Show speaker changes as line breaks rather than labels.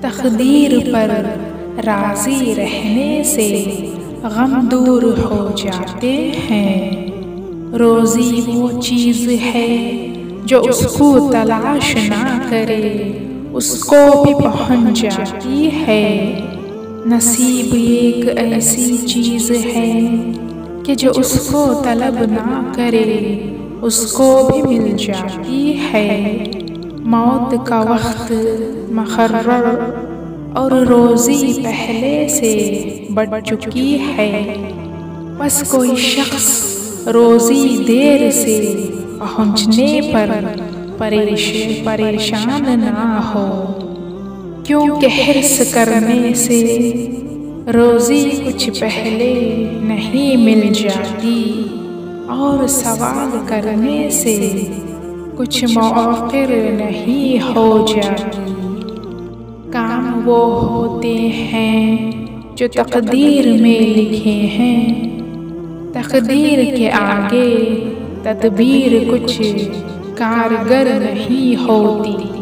तकदीर पर राज़ी रहने से गम दूर हो जाते हैं। रोज़ी वो चीज़ है जो उसको तलाश ना करे, उसको भी पहुँच जाती है। नसीब एक ऐसी चीज़ है कि जो उसको तलब ना करे, उसको भी मिल जाती है। मौत का वक्त मुकर्रर और रोज़ी पहले से बढ़ चुकी है। बस कोई शख्स रोज़ी देर से पहुँचने पर परेशान ना हो, क्योंकि हिर्स करने से रोज़ी कुछ पहले नहीं मिल जाती और सवाल करने से कुछ मौक़िर नहीं हो जाती। काम वो होते हैं जो तकदीर में लिखे हैं, तकदीर के आगे तदबीर कुछ कारगर नहीं होती।